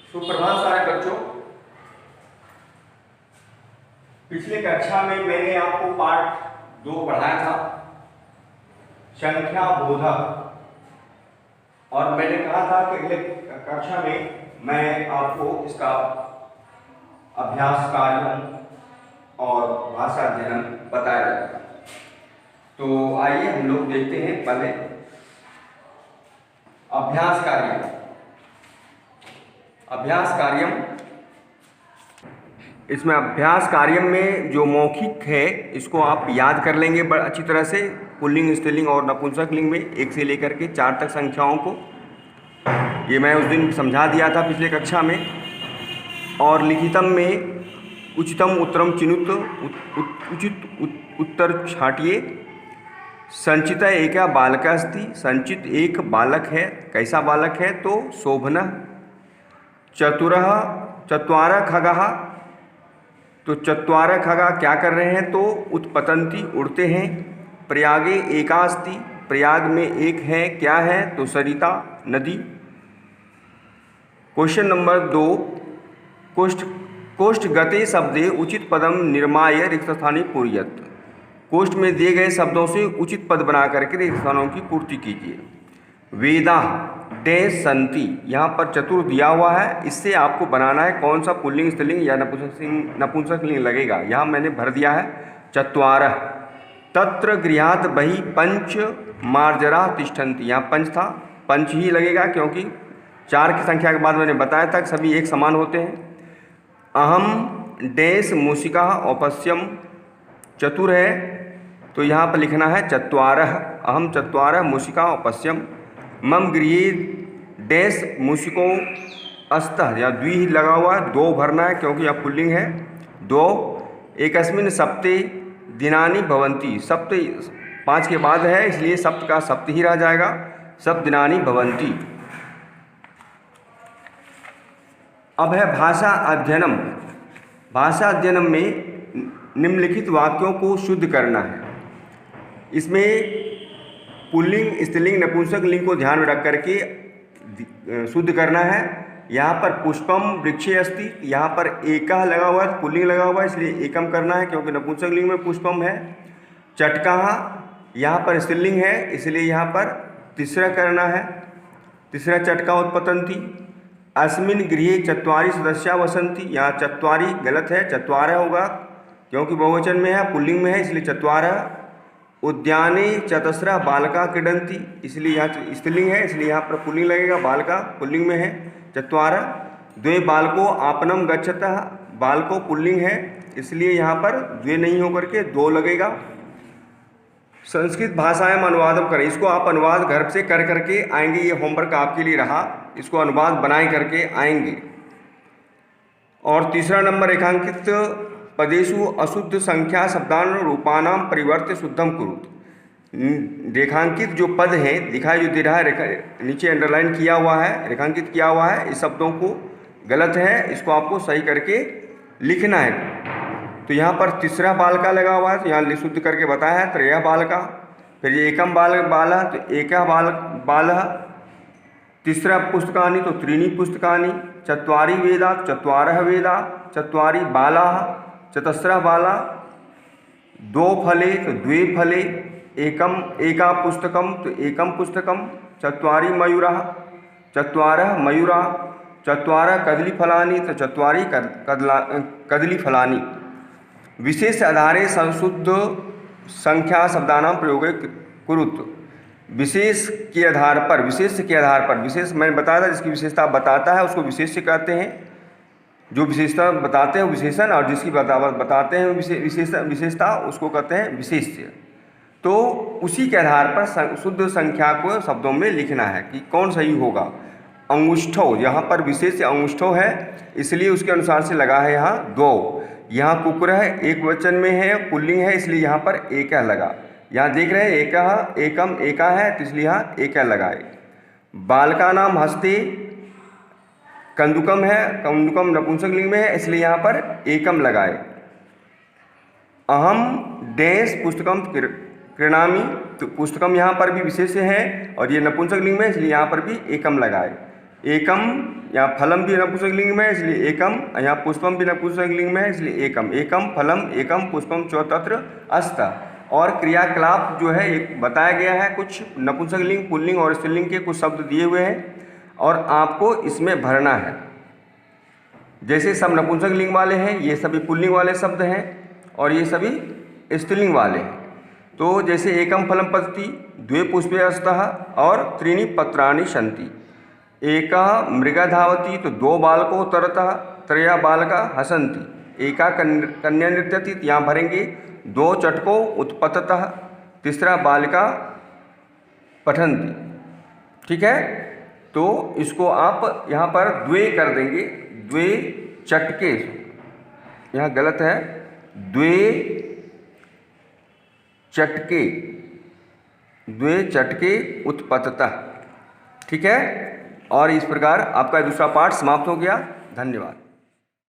सुप्रभात सारे बच्चों। पिछले कक्षा में मैंने आपको पाठ 2 पढ़ाया था, संख्या बोधक, और मैंने कहा था कि अगले कक्षा में मैं आपको इसका अभ्यास कार्य और भाषा अध्ययन बताया जाएगा। तो आइए हम लोग देखते हैं पहले अभ्यास कार्य। अभ्यास कार्यम, इसमें अभ्यास कार्यम में जो मौखिक है इसको आप याद कर लेंगे बड़ा अच्छी तरह से। पुल्लिंग, स्त्रीलिंग और नपुंसकलिंग में 1 से लेकर के 4 तक संख्याओं को, ये मैं उस दिन समझा दिया था पिछले कक्षा में। और लिखितम में उचितम उत्तरम चिनुत, उचित उत्तर छाटिए। संचित एका बालका अस्ति, संचित एक बालक है। कैसा बालक है? तो शोभनः। चत्वारः खगाः, तो चत्वारः खगा क्या कर रहे हैं? तो उत्पतंती, उड़ते हैं। प्रयागे एका अस्ति, प्रयाग में एक है। क्या है? तो सरिता, नदी। क्वेश्चन नंबर 2, कोष्ठ गते शब्दे उचित पदम निर्माय रिक्त स्थाने पूर्यत। कोष्ठ में दिए गए शब्दों से उचित पद बना करके रिक्त स्थानों की पूर्ति कीजिए। वेदा डैश संति, यहाँ पर चतुर दिया हुआ है, इससे आपको बनाना है कौन सा पुल्लिंग, स्त्रीलिंग या नपुंसकलिंग लगेगा। यहाँ मैंने भर दिया है चत्वारः। तत्र गृहात् बहि पंच मार्जरा तिष्ठन्ति, यहाँ पंच था, पंच ही लगेगा क्योंकि 4 की संख्या के बाद मैंने बताया था कि सभी एक समान होते हैं। अहम डैश मूषिका औपस्यम, चतुर है तो यहाँ पर लिखना है चत्वारः। अहम चत्वारः मूषिका औपस्यम। मम गृहे डैश मूषिकों अस्तः, या द्वि ही लगा हुआ है, 2 भरना है क्योंकि यह पुल्लिंग है। 2 एकस्मिन् सप्ते दिनानि भवन्ति, सप्त 5 के बाद है इसलिए सप्त का सप्त ही रह जाएगा। सप्त दिनानि भवन्ति। अब है भाषा अध्ययनम। भाषा अध्ययनम में निम्नलिखित वाक्यों को शुद्ध करना है। इसमें पुल्लिंग, स्त्रीलिंग, नपुंसकलिंग को ध्यान में रख करके शुद्ध करना है। यहाँ पर पुष्पम वृक्षे अस्ति, यहाँ पर एकः लगा हुआ है, पुल्लिंग लगा हुआ है इसलिए एकम करना है क्योंकि नपुंसकलिंग में पुष्पम है। चटकाः, यहाँ पर स्त्रीलिंग है इसलिए यहाँ पर तीसरा करना है, तीसरा चटका उत्पतन्ति। अस्मिन् गृहे चत्वारि सदस्या वसन्ति, यहाँ चत्वारि गलत है, चत्वारः होगा क्योंकि बहुवचन में है, पुल्लिंग में है इसलिए चत्वारः। उद्याने चतस्रः बालका क्रीडन्ति, इसलिए यहाँ स्त्रीलिंग है इसलिए यहाँ पर पुल्लिंग लगेगा, बालका पुल्लिंग में है। चत्वारः। द्वे बालको आपनम गच्छतः, बालको पुल्लिंग है इसलिए यहाँ पर द्वे नहीं होकर के 2 लगेगा। संस्कृत भाषा में अनुवादम करें, इसको आप अनुवाद घर से कर करके आएंगे, ये होमवर्क आपके लिए रहा, इसको अनुवाद बनाए करके आएंगे। और तीसरा नंबर, रेखांकित पदेषु अशुद्ध संख्या शब्दान रूपानाम परिवर्त्य शुद्धम कुरुत। रेखांकित जो पद हैं, दिखाई जो दे रहा है, नीचे अंडरलाइन किया हुआ है, रेखांकित किया हुआ है, इस शब्दों को गलत है, इसको आपको सही करके लिखना है। तो यहाँ पर तीसरा बालका लगा हुआ है तो यहाँ शुद्ध करके बताया है त्रयः बालका। फिर ये एकम बालः तो एकः बालः। तीसरा पुस्तकानि तो त्रीणि पुस्तकानि। चत्वारि वेदा, चत्वारः वेदा। चत्वारि बालाः, चतस्रः बाला। 2 फले तो द्वे फले। एका पुस्तकम तो एकम पुस्तकम। चत्वारि मयूराः, चत्वारः मयूराः। चत्वारः कदलीफलानि तो चत्वारि कदलीफलानि। विशेष आधारे संशुद्ध संख्या शब्दानां प्रयोगे कुरुत। विशेष के आधार पर, विशेष के आधार पर, विशेष मैंने बताया था जिसकी विशेषता बताता है उसको विशेष्य कहते हैं। जो विशेषता बताते हैं विशेषण, और जिसकी बताते हैं विशेषता उसको कहते हैं विशेष्य। तो उसी के आधार पर शुद्ध संख्या को शब्दों में लिखना है कि कौन सही होगा। अंगुष्ठो, यहाँ पर विशेष अंगुष्ठो है इसलिए उसके अनुसार से लगा है यहाँ 2। यहाँ कुकुर है, एक वचन में है, पुल्लिंग है इसलिए यहाँ पर एकः लगा। यहाँ देख रहे हैं एकः, एकम, एका है तो इसलिए यहाँ एकः लगाए। बालका नाम हस्ते, कंदुकम है, कंदुकम नपुंसकलिंग में है इसलिए यहाँ पर एकम लगाए। अहम डैश पुस्तकम क्रीणामि, तो पुस्तकम यहाँ पर भी विशेष्य है और ये नपुंसकलिंग में इसलिए यहाँ पर भी एकम लगाए। एकम यहाँ फलम भी नपुंसक लिंग में है इसलिए एकम, यहाँ पुष्पम भी नपुंसक लिंग में है इसलिए एकम। एकम फलम एकम पुष्पम च तत्र अस्त। और क्रियाकलाप जो है एक बताया गया है, कुछ नपुंसक लिंग, पुल्लिंग और स्त्रीलिंग के कुछ शब्द दिए हुए हैं और आपको इसमें भरना है। जैसे सब नपुंसक लिंग वाले हैं, ये सभी पुल्लिंग वाले शब्द हैं और ये सभी स्त्रीलिंग वाले हैं। तो जैसे एकम फलम पतति, द्वे पुष्पे अस्तः और त्रीणि पत्राणि सन्ति। एकः मृगा धावति तो 2 बालकों तरतः, त्रया बालका हसन्ति। एका कन्या नृत्यति, यहाँ भरेंगे 2 चटको उत्पततः, तीसरा बालिका पठन्ति। ठीक है, तो इसको आप यहाँ पर द्वे कर देंगे, द्वे चटके, यहाँ गलत है, द्वे चटके, द्वे चटके उत्पततः। ठीक है, और इस प्रकार आपका दूसरा पाठ समाप्त हो गया। धन्यवाद।